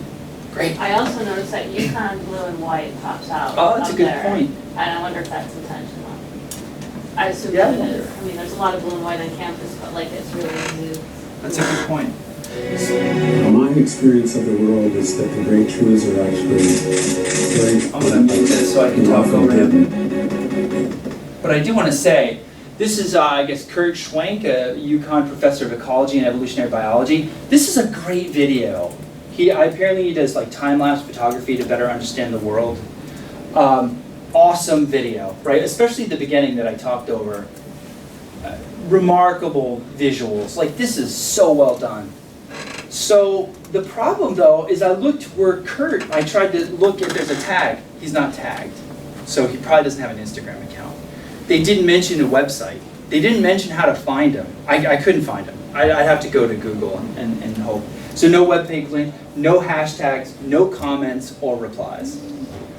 Great. I also noticed that Yukon blue and white pops out. Oh, that's a up good there. point. And I wonder if that's intentional. I assume Yeah. that it is. I mean, there's a lot of blue and white on campus, but like it's really easy. That's a good point. My experience of the world is that the great truths are actually very. I'm gonna mute this so I can talk over him. But I do want to say, this is, I guess, Kurt Schwenk, a UConn professor of ecology and evolutionary biology. This is a great video. Apparently he does like time-lapse photography to better understand the world. Awesome video, right? Especially the beginning that I talked over. Remarkable visuals. Like, this is so well done. So the problem though is I looked where Kurt, I tried to look if there's a tag. He's not tagged. So he probably doesn't have an Instagram account. They didn't mention a website. They didn't mention how to find him. I couldn't find him. I'd have to go to Google and hope. So no webpage link, no hashtags, no comments or replies.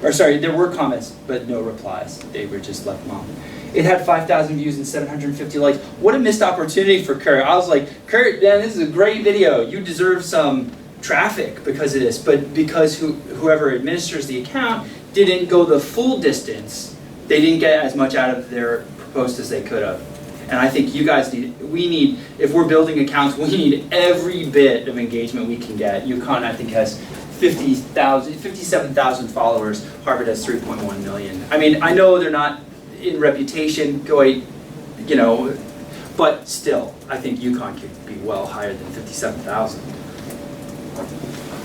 Or sorry, there were comments, but no replies. They were just left alone. It had 5,000 views and 750 likes. What a missed opportunity for Kurt. I was like, Kurt, man, this is a great video. You deserve some traffic because of this. But because whoever administers the account didn't go the full distance, they didn't get as much out of their post as they could have. And I think you guys need, if we're building accounts, we need every bit of engagement we can get. UConn, I think, has 57,000 followers. Harvard has 3.1 million. I mean, I know they're not in reputation, but still, I think UConn could be well higher than 57,000.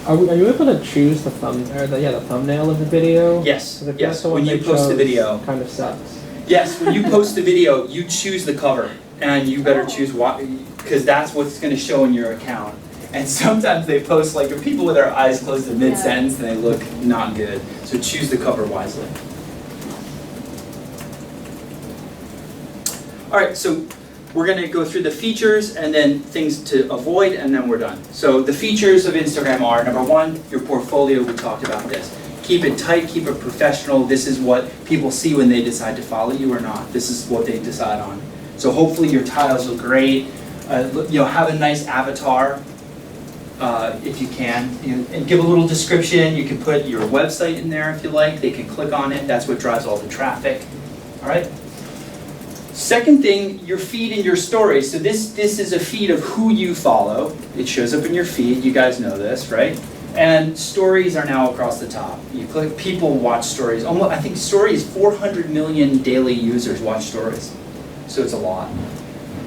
Are you able to choose the thumbnail of the video? Yes, 'Cause if yes, that's the one when you they post the chose, video. kind of sucks. Yes, when you post the video, you choose the cover, and you better choose what, because that's what's going to show in your account. And sometimes they post like people with their eyes closed in mid-sentence, and they look not good. So choose the cover wisely. All right, so we're going to go through the features and then things to avoid, and then we're done. So the features of Instagram are, number one, your portfolio. We talked about this. Keep it tight, keep it professional. This is what people see when they decide to follow you or not. This is what they decide on. So hopefully your tiles look great. Have a nice avatar if you can. And give a little description. You can put your website in there if you like. They can click on it. That's what drives all the traffic. All right? Second thing, your feed and your stories. So this is a feed of who you follow. It shows up in your feed. You guys know this, right? And stories are now across the top. You click, people watch stories. Almost, I think stories, 400 million daily users watch stories. So it's a lot.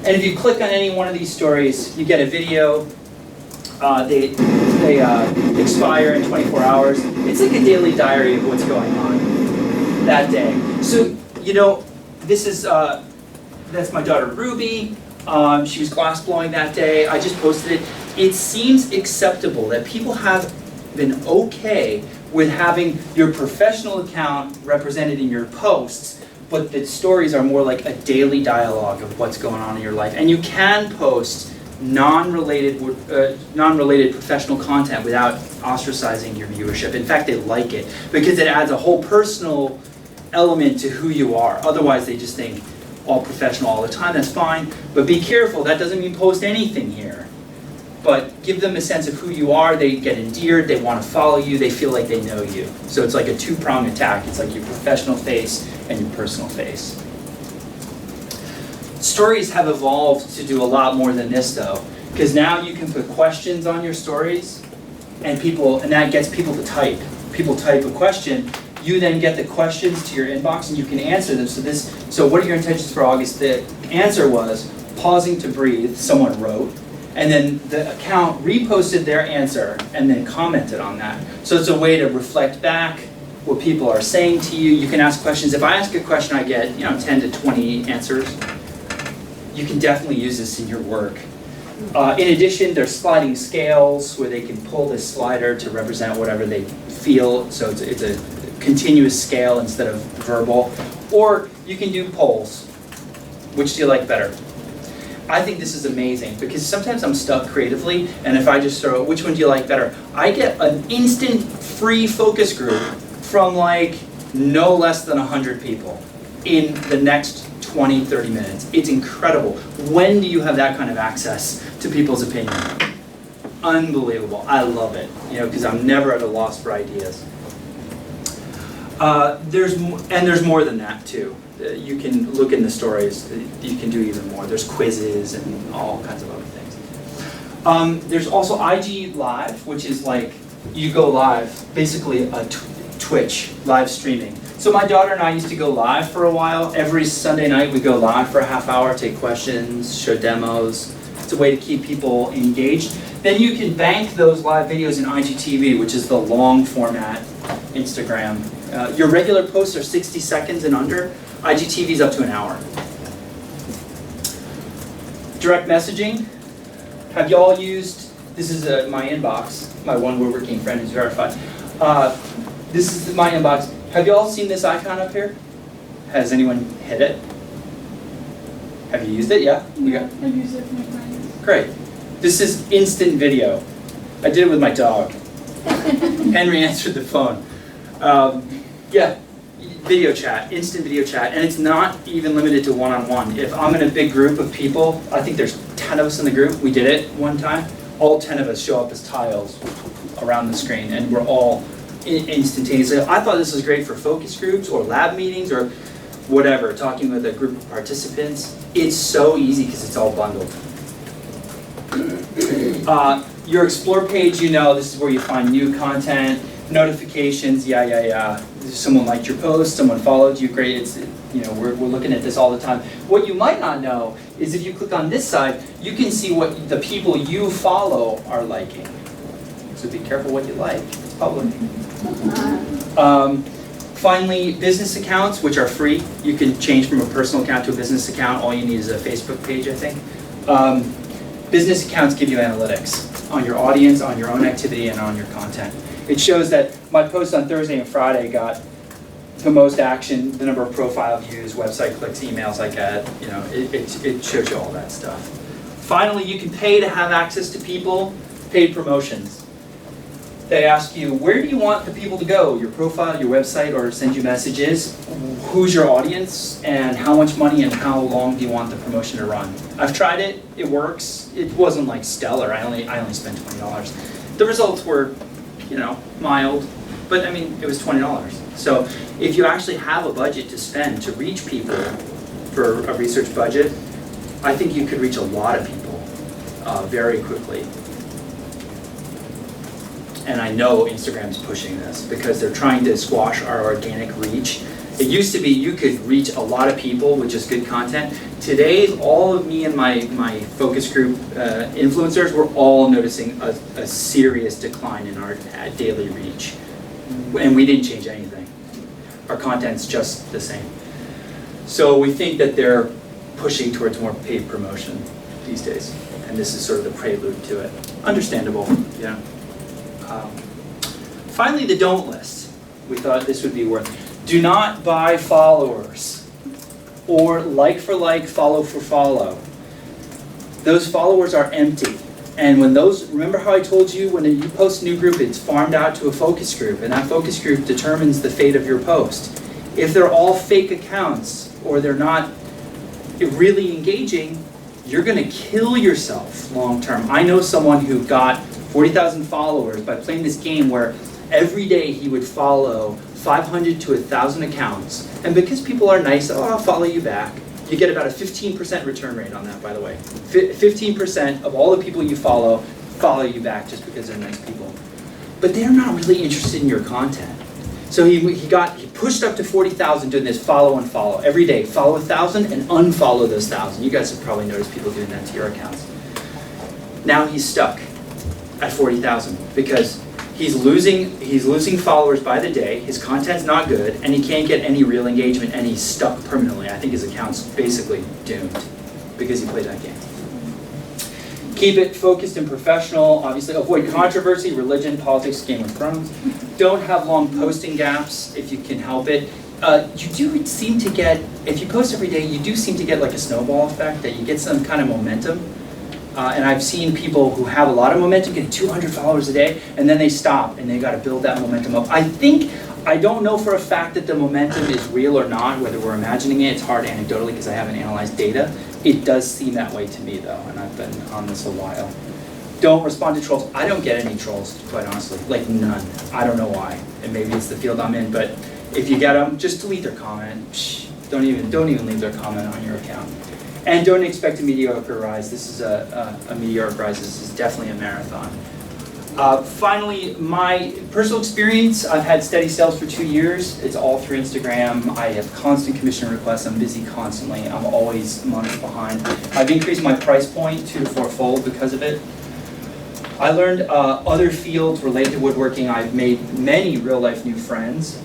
And if you click on any one of these stories, you get a video. They expire in 24 hours. It's like a daily diary of what's going on that day. So, this is, that's my daughter Ruby. She was glass blowing that day. I just posted it. It seems acceptable that people have been okay with having your professional account represented in your posts, but the stories are more like a daily dialogue of what's going on in your life. And you can post non-related professional content without ostracizing your viewership. In fact, they like it because it adds a whole personal element to who you are. Otherwise, they just think all professional all the time. That's fine, but be careful. That doesn't mean post anything here. But give them a sense of who you are. They get endeared. They want to follow you. They feel like they know you. So it's like a two-pronged attack. It's like your professional face and your personal face. Stories have evolved to do a lot more than this, though, because now you can put questions on your stories, and that gets people to type. People type a question. You then get the questions to your inbox, and you can answer them. So what are your intentions for August? The answer was pausing to breathe. Someone wrote. And then the account reposted their answer and then commented on that. So it's a way to reflect back what people are saying to you. You can ask questions. If I ask a question, I get 10 to 20 answers. You can definitely use this in your work. In addition, there's sliding scales where they can pull this slider to represent whatever they feel. So it's a continuous scale instead of verbal. Or you can do polls. Which do you like better? I think this is amazing because sometimes I'm stuck creatively, and if I just throw, which one do you like better? I get an instant free focus group from like no less than 100 people. in the next 20, 30 minutes. It's incredible. When do you have that kind of access to people's opinion? Unbelievable. I love it, because I'm never at a loss for ideas. There's more than that too. You can look in the stories. You can do even more. There's quizzes and all kinds of other things. There's also IG Live, which is like you go live, basically a Twitch live streaming. So my daughter and I used to go live for a while. Every Sunday night we go live for a half hour, take questions, show demos. It's a way to keep people engaged. Then you can bank those live videos in IGTV, which is the long format Instagram. Your regular posts are 60 seconds and under. IGTV is up to an hour. Direct messaging. Have y'all used, this is my inbox, my one working friend who's verified. This is my inbox. Have y'all seen this icon up here? Has anyone hit it? Have you used it? Yeah? I've used it for my clients. Great. This is instant video. I did it with my dog. Henry answered the phone. Yeah, video chat, instant video chat, and it's not even limited to one-on-one. If I'm in a big group of people, I think there's 10 of us in the group, we did it one time, all 10 of us show up as tiles around the screen, and we're all instantaneously. I thought this was great for focus groups or lab meetings or whatever, talking with a group of participants. It's so easy because it's all bundled. Your Explore page, this is where you find new content, notifications, someone liked your post, someone followed you, great, it's, we're looking at this all the time. What you might not know is if you click on this side, you can see what the people you follow are liking. So be careful what you like, it's public. Finally, business accounts, which are free. You can change from a personal account to a business account. All you need is a Facebook page, I think. Business accounts give you analytics on your audience, on your own activity, and on your content. It shows that my post on Thursday and Friday got the most action, the number of profile views, website clicks, emails I get, it shows you all that stuff. Finally, you can pay to have access to people, paid promotions. They ask you, where do you want the people to go? Your profile, your website, or send you messages? Who's your audience, and how much money and how long do you want the promotion to run? I've tried it, it works. It wasn't like stellar, I only spent $20. The results were, mild, but it was $20. So if you actually have a budget to spend to reach people for a research budget, I think you could reach a lot of people very quickly. And I know Instagram's pushing this because they're trying to squash our organic reach. It used to be you could reach a lot of people with just good content. Today, all of me and my focus group influencers, we're all noticing a serious decline in our daily reach. And we didn't change anything. Our content's just the same. So we think that they're pushing towards more paid promotion these days. And this is sort of the prelude to it. Understandable, yeah. Finally, the don't list. We thought this would be worth. Do not buy followers, or like for like, follow for follow. Those followers are empty. And when remember how I told you when you post a new group, it's farmed out to a focus group, and that focus group determines the fate of your post. If they're all fake accounts, or they're not really engaging, you're gonna kill yourself long term. I know someone who got 40,000 followers by playing this game where every day he would follow 500 to 1,000 accounts. And because people are nice, I'll follow you back. You get about a 15% return rate on that, by the way. 15% of all the people you follow you back just because they're nice people. But they're not really interested in your content. So he pushed up to 40,000 doing this follow and follow. Every day, follow 1,000 and unfollow those 1,000. You guys have probably noticed people doing that to your accounts. Now he's stuck at 40,000 because he's losing followers by the day, his content's not good, and he can't get any real engagement, and he's stuck permanently. I think his account's basically doomed because he played that game. Keep it focused and professional. Obviously, avoid controversy, religion, politics, Game of Thrones. Don't have long posting gaps if you can help it. You do seem to get, if you post every day, you do seem to get like a snowball effect, that you get some kind of momentum. And I've seen people who have a lot of momentum get 200 followers a day, and then they stop, and they got to build that momentum up. I think I don't know for a fact that the momentum is real or not, whether we're imagining it. It's hard anecdotally because I haven't analyzed data. It does seem that way to me though, and I've been on this a while. Don't respond to trolls. I don't get any trolls, quite honestly, like none. I don't know why, and maybe it's the field I'm in, but if you get them, just delete their comment. Psh, don't even leave their comment on your account. And don't expect a mediocre rise. This is a meteoric rise. This is definitely a marathon. Finally, my personal experience, I've had steady sales for 2 years. It's all through Instagram. I have constant commission requests. I'm busy constantly. I'm always months behind. I've increased my price point 2 to 4-fold because of it. I learned other fields related to woodworking. I've made many real-life new friends.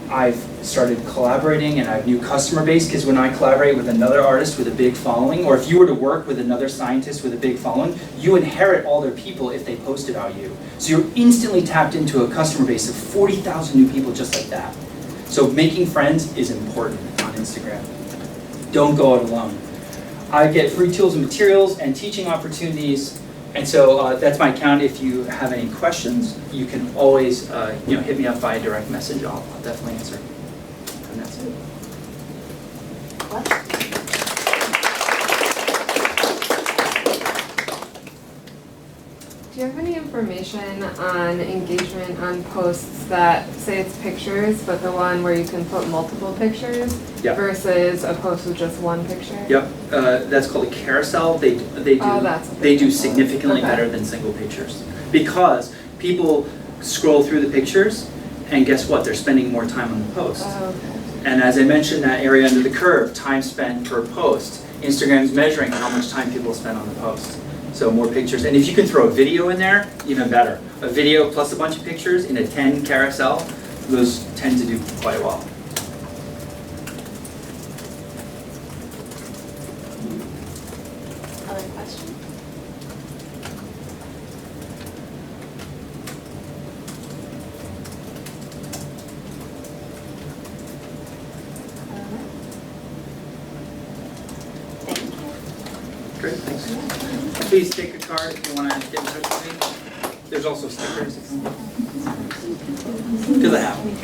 I've started collaborating and I have new customer base because when I collaborate with another artist with a big following, or if you were to work with another scientist with a big following, you inherit all their people if they post about you. So you're instantly tapped into a customer base of 40,000 new people just like that. So making friends is important on Instagram. Don't go it alone. I get free tools and materials and teaching opportunities. And so that's my account. If you have any questions, you can always hit me up via direct message. I'll definitely answer. And that's it. Do you have any information on engagement on posts that say it's pictures, but the one where you can put multiple pictures Yep. versus a post with just one picture? Yep, that's called a carousel. They do significantly Okay. better than single pictures because people scroll through the pictures, and guess what? They're spending more time on the post. Oh, okay. And as I mentioned, that area under the curve, time spent per post. Instagram's measuring how much time people spend on the post. So more pictures, and if you can throw a video in there, even better. A video plus a bunch of pictures in a 10 carousel, those tend to do quite well. Other questions? Thank you. Great, thanks. Please take a card if you want to get in touch with me. There's also stickers. Because I have them.